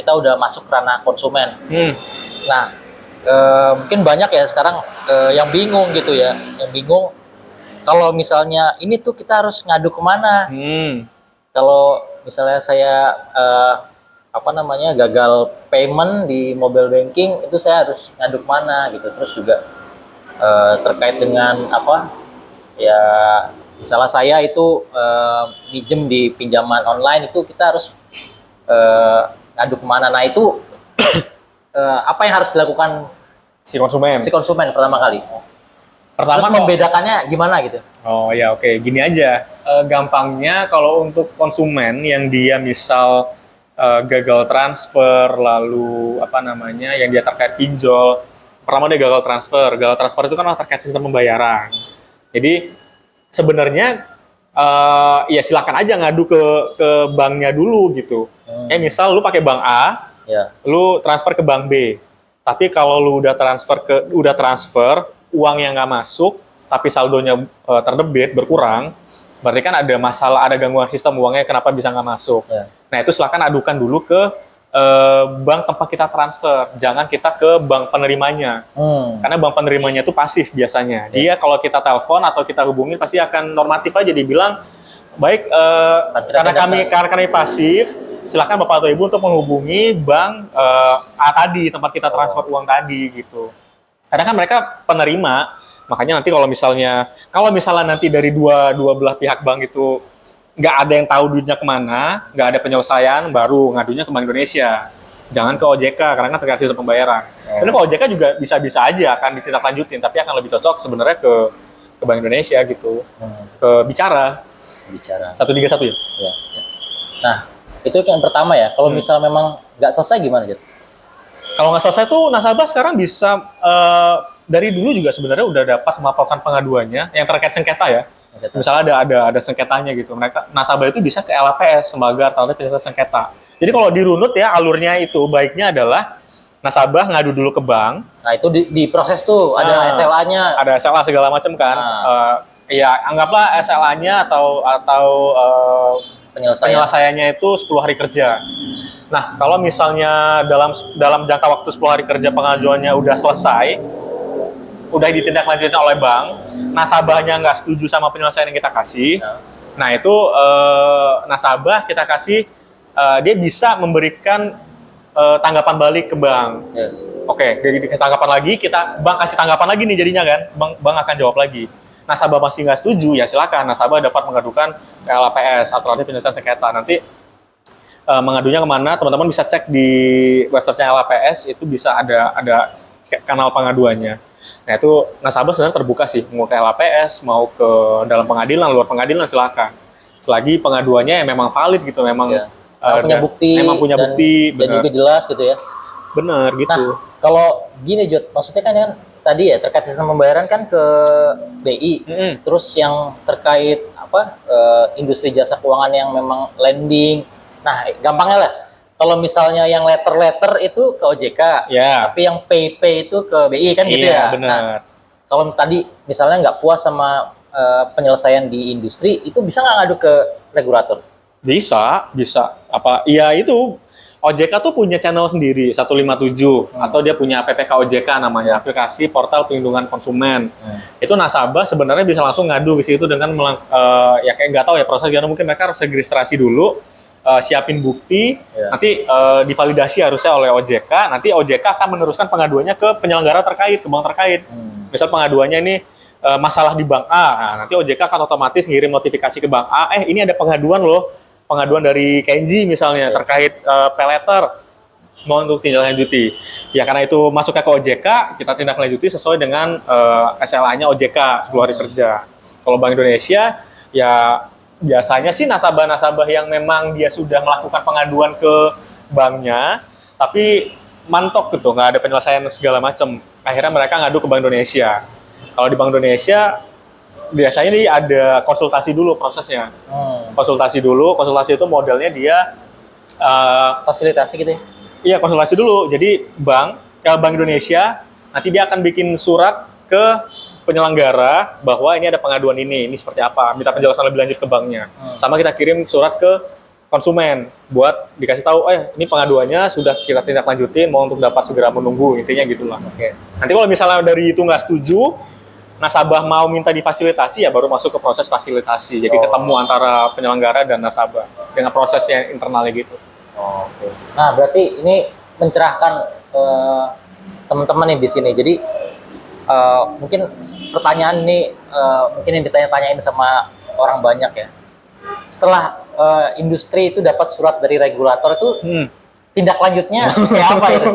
kita udah masuk ranah konsumen. Nah, mungkin banyak ya sekarang yang bingung gitu ya, yang bingung kalau misalnya ini tuh kita harus ngadu kemana? Kalau misalnya saya gagal payment di mobile banking, itu saya harus ngadu kemana gitu. Terus juga terkait dengan ya misalnya saya itu minjem di pinjaman online, itu kita harus ngadu kemana? Nah itu apa yang harus dilakukan si konsumen pertama kali? Pertama, terus membedakannya gimana gitu? Oh ya, oke. Gini aja, gampangnya kalau untuk konsumen yang dia misal gagal transfer, lalu yang dia terkait pinjol, pertama dia gagal transfer itu kan terkait sistem pembayaran. Jadi sebenarnya ya silakan aja ngadu ke banknya dulu gitu. Misal lu pakai bank A, lu transfer ke bank B. Tapi kalau lu udah transfer, uang yang nggak masuk, tapi saldonya terdebit, berkurang, berarti kan ada masalah, ada gangguan sistem uangnya, kenapa bisa nggak masuk. Nah itu silakan adukan dulu ke bank tempat kita transfer, jangan kita ke bank penerimanya. Karena bank penerimanya itu pasif biasanya. Dia kalau kita telepon atau kita hubungin pasti akan normatif aja, dibilang baik karena kami pasif, silakan Bapak atau Ibu untuk menghubungi bank A tadi, tempat kita transfer uang tadi gitu. Karena kan mereka penerima, makanya nanti kalau misalnya nanti dari dua belah pihak bank itu nggak ada yang tahu duitnya kemana, nggak ada penyelesaian, baru ngadunya ke Bank Indonesia. Jangan ke OJK, karena kan terkait sistem pembayaran. Karena ke OJK juga bisa-bisa aja akan ditindaklanjutin, tapi akan lebih cocok sebenarnya ke Bank Indonesia gitu. Ke bicara 131 ya? Ya. Nah, itu yang pertama ya. Kalau misalnya memang nggak selesai gimana, Jat? Kalau nggak selesai tuh nasabah sekarang bisa dari dulu juga sebenarnya udah dapat melaporkan pengaduannya yang terkait sengketa ya. Misalnya ada sengketanya gitu, nasabah itu bisa ke LAPS, Lembaga Alternatif Penyelesaian Sengketa. Jadi kalau dirunut ya alurnya itu baiknya adalah nasabah ngadu dulu ke bank. Nah itu diproses tuh, ada SLA-nya. Ada SLA segala macam kan. Ya anggaplah SLA-nya atau penyelesaiannya itu 10 hari kerja. Nah kalau misalnya dalam jangka waktu 10 hari kerja pengajuannya udah selesai, udah ditindaklanjutin oleh bank, nasabahnya nggak setuju sama penyelesaian yang kita kasih, nah itu nasabah kita kasih, dia bisa memberikan tanggapan balik ke bank. Oke, jadi tanggapan lagi, bank kasih tanggapan lagi nih jadinya kan, bank akan jawab lagi. Nasabah masih nggak setuju, ya silakan nasabah dapat mengadukan ke LAPS, Alternatif Penyelesaian Sengketa. Nanti mengadunya kemana, teman-teman bisa cek di websitenya LAPS, itu bisa ada kanal pengaduannya. Nah itu nasabah sebenarnya terbuka sih, mau ke LAPS, mau ke dalam pengadilan, luar pengadilan silakan. Selagi pengaduannya yang memang valid gitu, memang punya bukti, dan juga jelas gitu ya. Bener gitu. Nah kalau gini Jod, maksudnya kan tadi ya terkait sistem pembayaran kan ke BI, terus yang terkait industri jasa keuangan yang memang lending. Nah gampangnya lah, kalau misalnya yang letter itu ke OJK, tapi yang pay itu ke BI kan gitu ya. Benar. Nah, kalau tadi misalnya nggak puas sama penyelesaian di industri, itu bisa nggak ngadu ke regulator? Bisa. Ya itu OJK tuh punya channel sendiri 157 atau dia punya APPK OJK namanya, aplikasi portal perlindungan konsumen. Itu nasabah sebenarnya bisa langsung ngadu ke situ dengan ya kayak nggak tahu ya prosesnya, mungkin mereka harus registrasi dulu. Siapin bukti, nanti divalidasi harusnya oleh OJK, nanti OJK akan meneruskan pengaduannya ke penyelenggara terkait, ke bank terkait. Misal pengaduannya ini masalah di bank A, nah, nanti OJK akan otomatis ngirim notifikasi ke bank A, ini ada pengaduan loh, pengaduan dari Kenji misalnya terkait pay letter, mau untuk tindak-lanjuti. Ya karena itu masuknya ke OJK, kita tindak lanjuti sesuai dengan SLA-nya OJK 10 hari kerja. Kalau Bank Indonesia, ya biasanya sih nasabah-nasabah yang memang dia sudah melakukan pengaduan ke banknya, tapi mantok gitu, nggak ada penyelesaian segala macam. Akhirnya mereka ngadu ke Bank Indonesia. Kalau di Bank Indonesia, biasanya nih ada konsultasi dulu prosesnya. Konsultasi itu modelnya dia fasilitasi gitu ya? Iya, konsultasi dulu. Jadi Bank Indonesia nanti dia akan bikin surat ke penyelenggara bahwa ini ada pengaduan ini seperti apa, minta penjelasan lebih lanjut ke banknya. Sama kita kirim surat ke konsumen buat dikasih tahu, ini pengaduannya sudah kita tindak lanjutin, mau untuk dapat segera menunggu, intinya gitulah. Oke. Nanti kalau misalnya dari itu nggak setuju, nasabah mau minta difasilitasi ya baru masuk ke proses fasilitasi. Jadi ketemu antara penyelenggara dan nasabah dengan prosesnya internalnya gitu. Oke. Nah, berarti ini mencerahkan teman-teman nih di sini. Jadi mungkin pertanyaan ini mungkin yang ditanya-tanyain sama orang banyak ya. Setelah industri itu dapat surat dari regulator itu tindak lanjutnya kayak apa itu?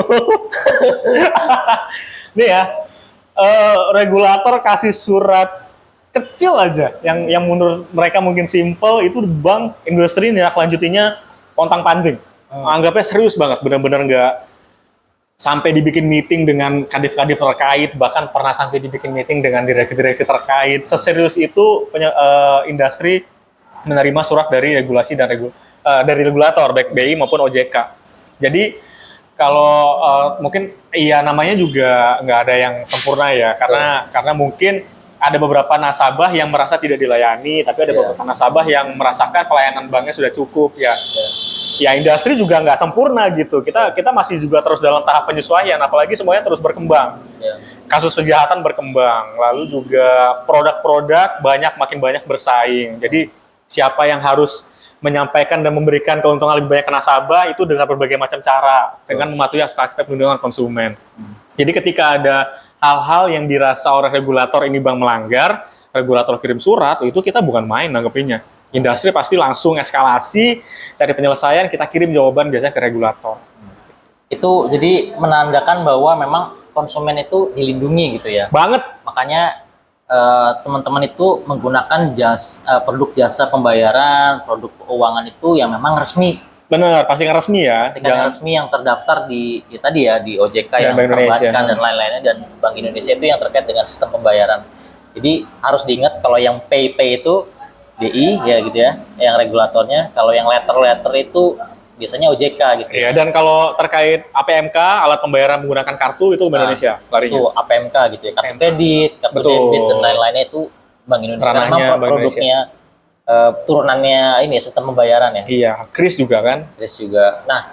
Nih ya, regulator kasih surat kecil aja yang menurut mereka mungkin simple, itu bank industri tindak lanjutinya pontang-panting. Anggapnya serius banget, benar-benar nggak sampai dibikin meeting dengan kadif-kadif terkait, bahkan pernah sampai dibikin meeting dengan direksi-direksi terkait. Seserius itu industri menerima surat dari regulasi dan dari regulator, baik BI maupun OJK. Jadi kalau mungkin iya namanya juga nggak ada yang sempurna ya, karena mungkin ada beberapa nasabah yang merasa tidak dilayani, tapi ada beberapa nasabah yang merasakan pelayanan banknya sudah cukup ya. Ya industri juga nggak sempurna gitu. Kita masih juga terus dalam tahap penyesuaian, apalagi semuanya terus berkembang. Kasus kejahatan berkembang, lalu juga produk-produk makin banyak bersaing. Jadi siapa yang harus menyampaikan dan memberikan keuntungan lebih banyak ke nasabah itu dengan berbagai macam cara, dengan mematuhi aspek-aspek perlindungan konsumen. Jadi ketika ada hal-hal yang dirasa oleh regulator ini bank melanggar, regulator kirim surat, itu kita bukan main nanggepinnya. Industri pasti langsung eskalasi, cari penyelesaian, kita kirim jawaban biasanya ke regulator. Itu jadi menandakan bahwa memang konsumen itu dilindungi gitu ya. Banget. Makanya teman-teman itu menggunakan produk jasa pembayaran, produk keuangan itu yang memang resmi. Bener, pasti resmi ya. Pastikan resmi yang terdaftar di di OJK yang perbankan dan lain-lainnya, dan Bank Indonesia itu yang terkait dengan sistem pembayaran. Jadi harus diingat kalau yang pay itu BI ya gitu ya, yang regulatornya. Kalau yang letter itu biasanya OJK gitu. Iya, dan kalau terkait APMK, alat pembayaran menggunakan kartu, itu Bank Indonesia larinya. Itu APMK gitu ya, kartu kredit, kartu debit dan lain-lainnya itu Bank Indonesia. Karena memang produknya turunannya ini sistem pembayaran ya. Iya, Kris juga kan? Kris juga. Nah,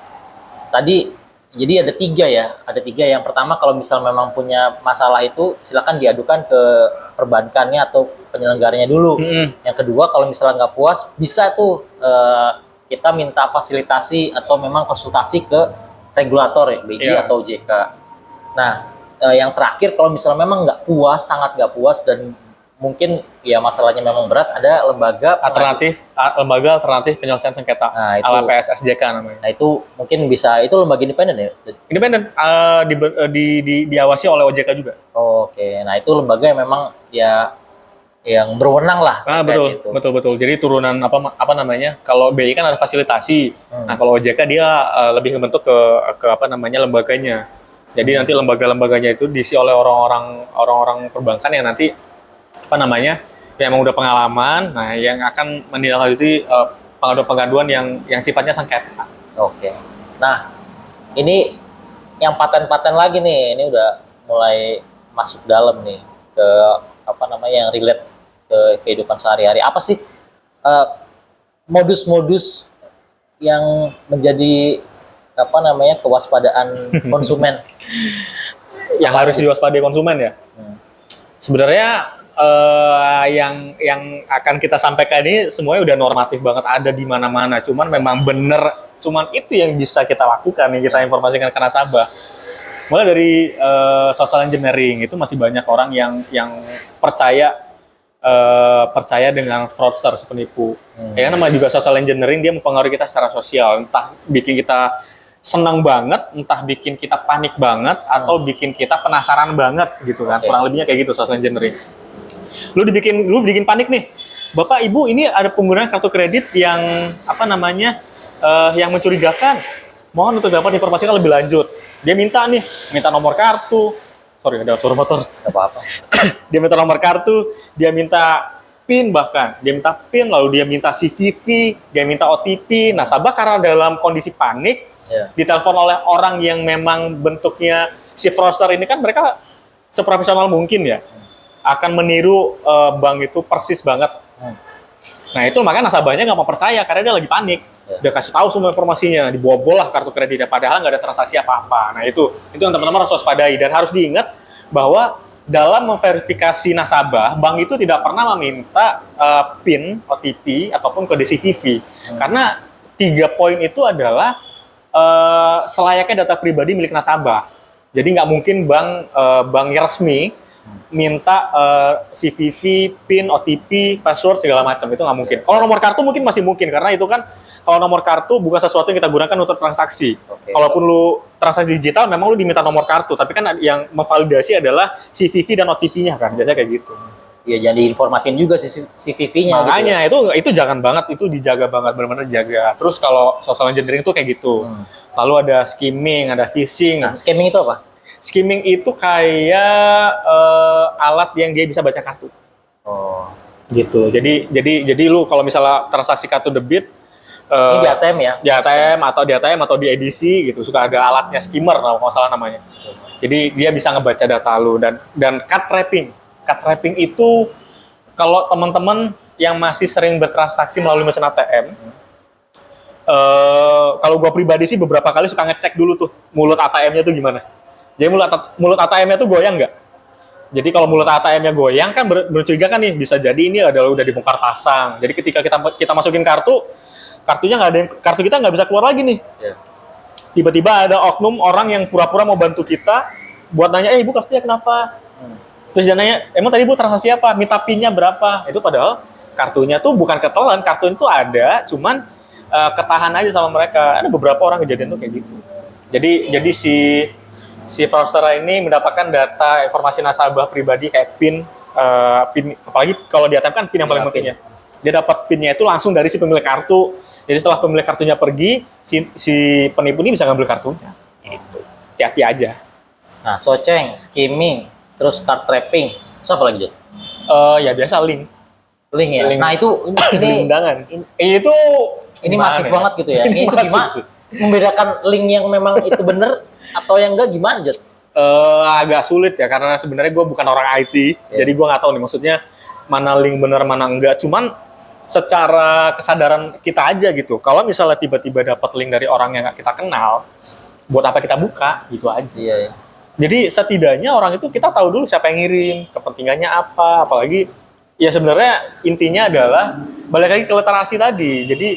tadi jadi ada tiga ya. Ada tiga. Yang pertama kalau misal memang punya masalah itu silakan diadukan ke perbankannya atau penyelenggaranya dulu. Yang kedua kalau misalnya nggak puas bisa tuh kita minta fasilitasi atau memang konsultasi ke regulator ya, BI atau OJK. Nah, yang terakhir kalau misalnya memang nggak puas, sangat nggak puas dan mungkin ya masalahnya memang berat, ada lembaga alternatif penyelesaian sengketa, ala PSSJK namanya. Nah itu mungkin bisa, itu lembaga independen ya? Independen, diawasi oleh OJK juga. Oke, nah itu lembaga yang memang ya yang berwenang lah. Betul. Jadi turunan apa namanya? Kalau BI kan ada fasilitasi. Nah kalau OJK dia lebih membentuk ke apa namanya lembaganya. Jadi nanti lembaga-lembaganya itu diisi oleh orang-orang perbankan yang nanti apa namanya? Yang emang udah pengalaman. Nah yang akan menindaklanjuti pengaduan-pengaduan yang sifatnya sengketa. Oke. Nah ini yang paten-paten lagi nih. Ini udah mulai masuk dalam nih ke apa namanya yang relate ke kehidupan sehari-hari. Apa sih modus-modus yang menjadi apa namanya kewaspadaan konsumen? Yang harus diwaspadai konsumen ya. Sebenarnya yang akan kita sampaikan ini semuanya udah normatif banget, ada di mana-mana. Cuman memang cuman itu yang bisa kita lakukan, yang kita informasikan ke nasabah. Mulai dari social engineering, itu masih banyak orang yang percaya dengan fraudster, penipu. Kayaknya namanya juga social engineering, dia mempengaruhi kita secara sosial, entah bikin kita senang banget, entah bikin kita panik banget, atau bikin kita penasaran banget gitu kan. Kurang lebihnya kayak gitu social engineering. Lu bikin panik nih, Bapak Ibu ini ada penggunaan kartu kredit yang apa namanya yang mencurigakan. Mohon untuk dapat informasikan lebih lanjut. Dia minta nomor kartu. Sorry, ada suara motor. Gak apa-apa. Dia minta nomor kartu, dia minta PIN bahkan. Dia minta PIN, lalu dia minta CVV, dia minta OTP. Nasabah karena dalam kondisi panik, ditelepon oleh orang yang memang bentuknya si fraudster ini kan mereka seprofesional mungkin ya. Akan meniru bank itu persis banget. Nah itu makanya nasabahnya nggak mau percaya karena dia lagi panik. Ya. Dia kasih tahu semua informasinya, dibobol lah kartu kreditnya, padahal nggak ada transaksi apa-apa. Nah itu yang teman-teman harus waspadai, dan harus diingat bahwa dalam memverifikasi nasabah, bank itu tidak pernah meminta PIN, OTP, ataupun kode CVV. Karena 3 poin itu adalah selayaknya data pribadi milik nasabah. Jadi nggak mungkin bank yang resmi minta CVV, PIN, OTP, password segala macam, itu nggak mungkin. Kalau nomor kartu mungkin masih mungkin, karena itu kan kalau nomor kartu bukan sesuatu yang kita gunakan untuk transaksi. Oke. Kalaupun lu transaksi digital, memang lu diminta nomor kartu, tapi kan yang memvalidasi adalah CVV dan OTP-nya kan, biasanya kayak gitu. Ya jadi informasiin juga CVV-nya gitu. Makanya itu jangan banget, itu dijaga banget, benar-benar dijaga. Terus kalau social engineering itu kayak gitu. Lalu ada skimming, ada phishing. Nah, scamming itu apa? Skimming itu kayak alat yang dia bisa baca kartu. Oh. Gitu. Jadi lu kalau misalnya transaksi kartu debit, Ini di ATM ya? di ATM atau di edisi gitu, suka ada alatnya skimmer kalau nggak salah namanya. Jadi dia bisa ngebaca data lu, dan card wrapping. Card wrapping itu kalau teman-teman yang masih sering bertransaksi melalui mesin ATM, kalau gua pribadi sih beberapa kali suka ngecek dulu tuh mulut ATM-nya tuh gimana. Jadi mulut ATM-nya tuh goyang nggak? Jadi kalau mulut ATM-nya goyang kan mencurigakan nih, bisa jadi ini adalah udah dibongkar pasang. Jadi ketika kita masukin kartunya nggak ada, kartu kita nggak bisa keluar lagi nih. Ya. Tiba-tiba ada oknum orang yang pura-pura mau bantu kita buat nanya, ibu kartunya kenapa? Terus dia nanya, emang tadi ibu transaksi apa? Minta PIN-nya berapa? Itu padahal kartunya tuh bukan ketelan, kartunya tuh ada, cuman ketahan aja sama mereka. Ada beberapa orang kejadian tuh kayak gitu. Jadi si fraudster ini mendapatkan data informasi nasabah pribadi kayak PIN, apalagi kalau di ATM kan PIN yang paling penting ya. Dia dapat PIN-nya itu langsung dari si pemilik kartu. Jadi setelah pemilik kartunya pergi, si penipu ini bisa ngambil kartunya. Itu. Hati-hati aja. Nah, soceng, skimming, terus card trapping. Terus apa lagi, Jod? Ya biasa link. Link ya? Link. Nah, itu ini Undangan. Itu ini gimana masif ya? banget gitu ya. Ini itu masif gimana? sih. Membedakan link yang memang itu bener atau yang enggak gimana, Jod? Agak sulit ya, karena sebenarnya gue bukan orang IT, jadi gue nggak tahu nih maksudnya mana link bener mana enggak. Cuman secara kesadaran kita aja gitu, kalau misalnya tiba-tiba dapat link dari orang yang nggak kita kenal, buat apa kita buka gitu aja. Iya, ya. Jadi setidaknya orang itu kita tahu dulu siapa yang ngirim, kepentingannya apa, apalagi ya sebenarnya intinya adalah balik lagi ke literasi tadi. Jadi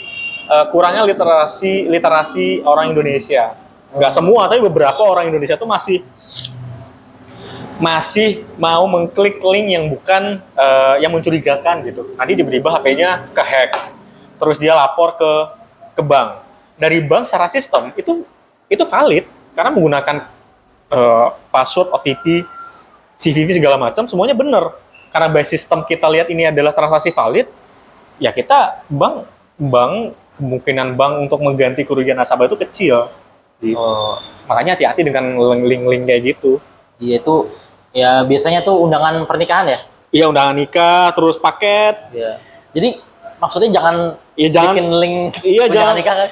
kurangnya literasi orang Indonesia. Nggak semua, tapi beberapa orang Indonesia tuh masih mau mengklik link yang bukan yang mencurigakan gitu. Nanti tiba-tiba HP-nya kehack, terus dia lapor ke bank. Dari bank secara sistem itu valid karena menggunakan password, OTP, CVV segala macam semuanya benar. Karena by sistem kita lihat ini adalah transaksi valid, ya kita bank kemungkinan bank untuk mengganti kerugian nasabah itu kecil. Gitu. Makanya hati-hati dengan link-link kayak gitu. Iya, itu ya biasanya tuh undangan pernikahan ya? Iya, undangan nikah, terus paket. Iya. Jadi maksudnya jangan jangan bikin link iya, undangan jangan nikah kan?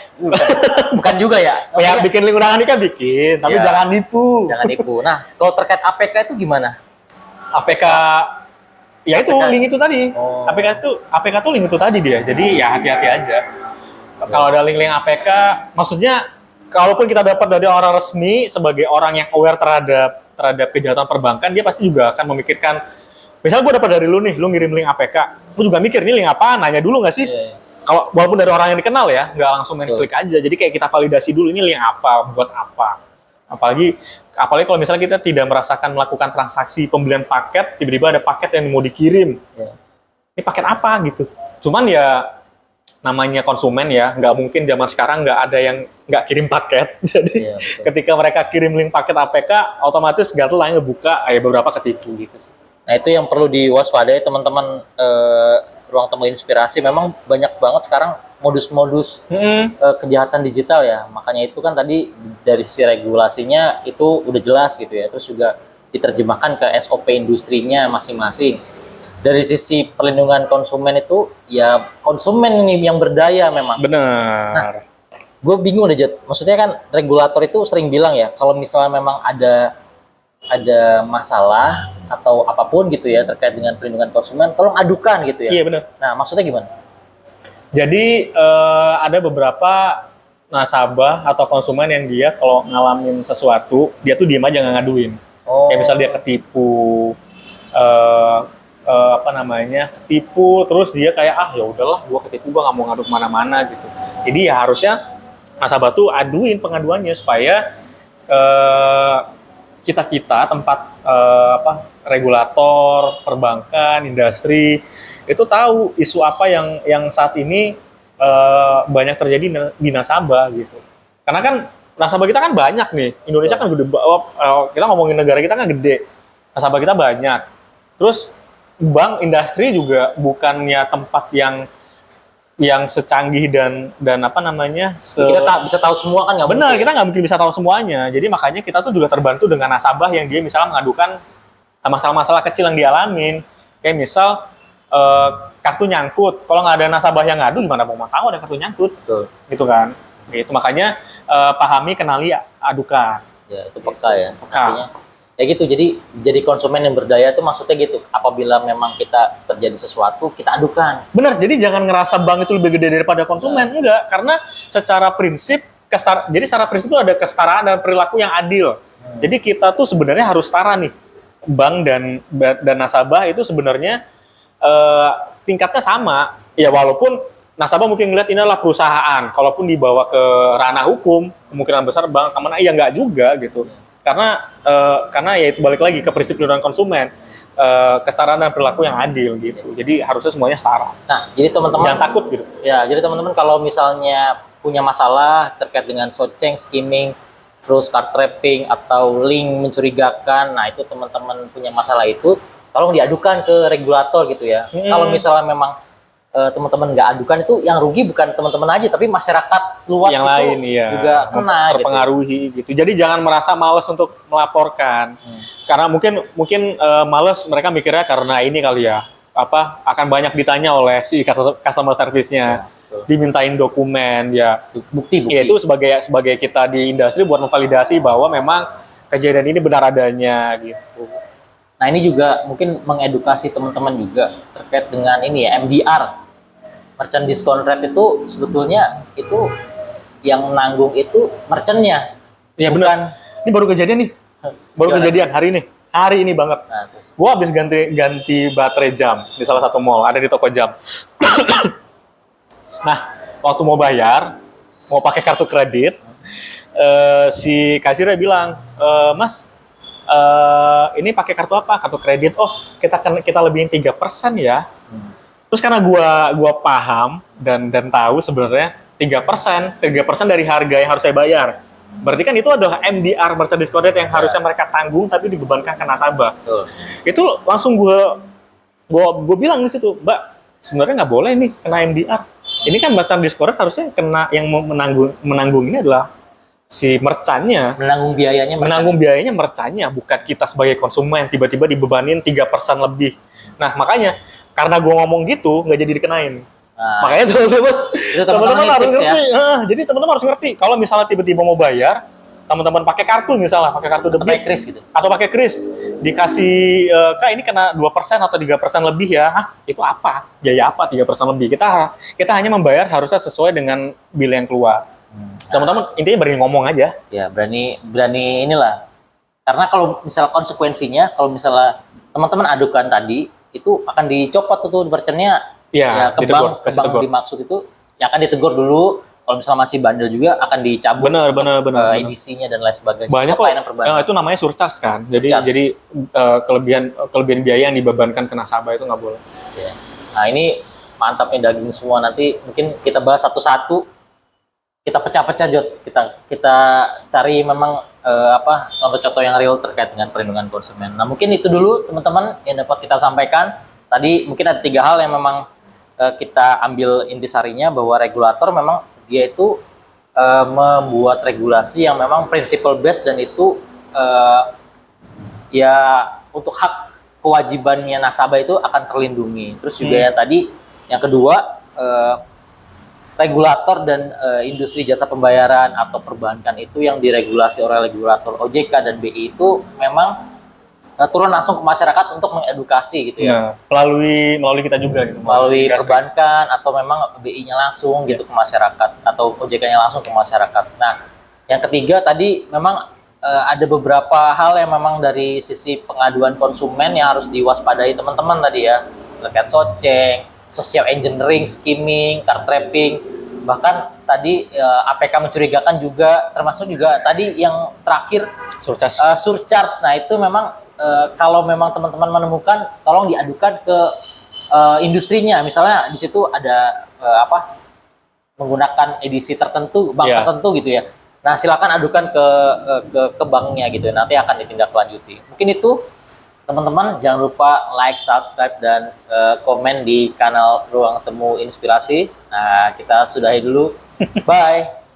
Bukan juga ya? ya Maksudnya bikin link undangan nikah bikin, tapi Iya. jangan nipu. jangan nipu. Nah, kalau terkait APK itu gimana? APK ya itu APK. link itu tadi. Oh. APK tuh link itu tadi dia. Jadi ya hati-hati aja. Kalau ada link-link APK, maksudnya kalaupun kita dapat dari orang resmi sebagai orang yang aware terhadap kejahatan perbankan, dia pasti juga akan memikirkan. Misal gue dapat dari lu nih, lu ngirim link APK, gue juga mikir ini link apaan, nanya dulu nggak sih? Iya. Kalau walaupun dari orang yang dikenal ya, nggak langsung main Betul. klik aja. Jadi kayak kita validasi dulu ini link apa, buat apa. Apalagi kalau misalnya kita tidak merasakan melakukan transaksi pembelian paket, tiba-tiba ada paket yang mau dikirim. Iya. Ini paket apa gitu. Cuman ya namanya konsumen ya, nggak mungkin zaman sekarang nggak ada yang nggak kirim paket. Jadi Iya, betul. ketika mereka kirim link paket APK, otomatis gatel lah ngebuka, ya beberapa ketipu gitu sih. Nah, itu yang perlu diwaspadai teman-teman ruang temu inspirasi. Memang banyak banget sekarang modus-modus kejahatan digital ya. Makanya itu kan tadi dari sisi regulasinya itu udah jelas gitu ya. Terus juga diterjemahkan ke SOP industrinya masing-masing. Dari sisi perlindungan konsumen itu ya konsumen ini yang berdaya memang. Benar. Gue bingung deh, Jod. Maksudnya kan regulator itu sering bilang ya, kalau misalnya memang ada masalah atau apapun gitu ya terkait dengan perlindungan konsumen, tolong adukan gitu ya. Iya benar. Nah, maksudnya gimana? Jadi ada beberapa nasabah atau konsumen yang dia kalau ngalamin sesuatu, dia tuh diem aja nggak ngaduin. Oh. Kayak misal dia ketipu, eh, apa namanya, ketipu, terus dia kayak ya udahlah, gua ketipu, gua nggak mau ngadu kemana-mana gitu. Jadi ya harusnya nasabah tuh aduin pengaduannya supaya kita tempat regulator, perbankan, industri itu tahu isu apa yang saat ini banyak terjadi di nasabah gitu. Karena kan nasabah kita kan banyak nih. Indonesia kan gede. Kita ngomongin negara kita kan gede. Nasabah kita banyak. Terus bank, industri juga bukannya tempat yang secanggih dan apa namanya Kita tak bisa tahu semua kan nggak benar, mungkin. kita nggak mungkin bisa tahu semuanya. Jadi makanya kita tuh juga terbantu dengan nasabah yang dia misalnya mengadukan masalah-masalah kecil yang dialamin. Kayak misal kartu nyangkut. Kalau nggak ada nasabah yang ngadu, gimana mau tahu ada kartu nyangkut? Betul. Gitu kan. Gitu makanya pahami, kenali, adukan. Ya itu peka ya. Peka. Artinya ya gitu. Jadi konsumen yang berdaya itu maksudnya gitu. Apabila memang kita terjadi sesuatu, kita adukan. Benar, jadi jangan ngerasa bank itu lebih gede daripada konsumen. Enggak, karena secara prinsip jadi secara prinsip itu ada kesetaraan dan perilaku yang adil. Jadi kita tuh sebenarnya harus setara nih. Bank dan nasabah itu sebenarnya tingkatnya sama. Ya walaupun nasabah mungkin ngeliat ini adalah perusahaan. Kalaupun dibawa ke ranah hukum, kemungkinan besar bank kemana? Ya enggak juga gitu. Karena ya itu balik lagi ke prinsip perlindungan konsumen, kesetaraan dan perilaku yang adil gitu. Jadi harusnya semuanya setara. Nah, jadi teman-teman Jangan takut gitu. Ya, jadi teman-teman kalau misalnya punya masalah terkait dengan shortchange, skimming, terus card trapping atau link mencurigakan, nah itu teman-teman punya masalah itu, tolong diadukan ke regulator gitu ya. Kalau misalnya memang teman-teman nggak adukan, itu yang rugi bukan teman-teman aja, tapi masyarakat luas yang itu lain ya juga kena terpengaruhi gitu. Jadi jangan merasa malas untuk melaporkan. Karena mungkin malas mereka mikirnya karena ini kali ya, akan banyak ditanya oleh si customer service-nya. Dimintain dokumen ya. Bukti. Ya itu sebagai kita di industri buat memvalidasi bahwa memang kejadian ini benar adanya gitu. Nah, ini juga mungkin mengedukasi teman-teman juga terkait dengan ini ya, MDR. Merchant discount rate itu sebetulnya itu yang nanggung itu merchantnya. Iya bukan. benar. Ini baru kejadian nih. Baru kejadian hari ini. Hari ini banget. Nah, terus. Gua habis ganti baterai jam di salah satu mall, ada di toko jam. Nah, waktu mau bayar, mau pakai kartu kredit, si kasirnya bilang, Mas, ini pakai kartu apa? Kartu kredit. Oh, kita lebihin 3% ya. Terus karena gua paham dan tahu sebenarnya 3% dari harga yang harus saya bayar. Berarti kan itu adalah MDR, merchant discount rate, yang harusnya mereka tanggung tapi dibebankan ke nasabah. Betul. Itu langsung gua bilang di situ, Mbak, sebenarnya nggak boleh nih kena MDR. Ini kan merchant discount rate harusnya kena, yang menanggung ini adalah si merchantnya. Menanggung biayanya merchantnya, bukan kita sebagai konsumen tiba-tiba dibebanin 3% lebih. Nah, makanya karena gue ngomong gitu nggak jadi dikenain. Nah, Makanya teman-teman harus ngerti. Ya. Jadi teman-teman harus ngerti. Kalau misalnya tiba-tiba mau bayar, teman-teman pakai kartu misalnya, pakai kartu debit pakai kris gitu. atau pakai kris, dikasih Kak ini kena 2% atau 3% lebih ya. Hah, itu apa? Biaya apa 3% lebih? Kita hanya membayar harusnya sesuai dengan bill yang keluar. Teman-teman intinya berani ngomong aja. Ya, berani inilah. Karena kalau misalnya konsekuensinya, kalau misalnya teman-teman adukan tadi, itu akan dicopot tuh merchantnya. Ya, ke bank dimaksud itu ya akan ditegur dulu. Kalau misalnya masih bandel juga akan dicabut. Benar. Edisinya dan lain sebagainya. Banyak kok. Itu namanya surcharge kan. Jadi kelebihan biaya yang dibebankan ke nasabah itu nggak boleh. Ya. Nah, ini mantap nih daging semua. Nanti mungkin kita bahas satu-satu. Kita pecah-pecah, Jod. Kita cari memang contoh-contoh yang real terkait dengan perlindungan konsumen. Nah, mungkin itu dulu teman-teman yang dapat kita sampaikan. Tadi mungkin ada 3 hal yang memang kita ambil intisarinya, bahwa regulator memang dia itu membuat regulasi yang memang principle based, dan itu ya untuk hak kewajibannya nasabah itu akan terlindungi. Terus juga yang kedua, regulator dan industri jasa pembayaran atau perbankan itu yang diregulasi oleh regulator OJK dan BI itu memang turun langsung ke masyarakat untuk mengedukasi gitu ya. Nah, melalui kita juga gitu. Melalui Migrasi. perbankan atau memang BI-nya langsung gitu ke masyarakat atau OJK-nya langsung ke masyarakat. Nah, yang ketiga tadi memang ada beberapa hal yang memang dari sisi pengaduan konsumen yang harus diwaspadai teman-teman tadi ya, terkait soceng, social engineering, skimming, card trapping, bahkan tadi APK mencurigakan juga, termasuk juga tadi yang terakhir Surcharge. surcharge. Nah itu memang kalau memang teman-teman menemukan, tolong diadukan ke industrinya. Misalnya di situ ada menggunakan edisi tertentu, bank Iya. tertentu gitu ya. Nah silakan adukan ke banknya gitu. Nanti akan ditindaklanjuti. Mungkin itu teman-teman, jangan lupa like, subscribe, dan komen di kanal Ruang Temu Inspirasi. Nah kita sudahi dulu. Bye.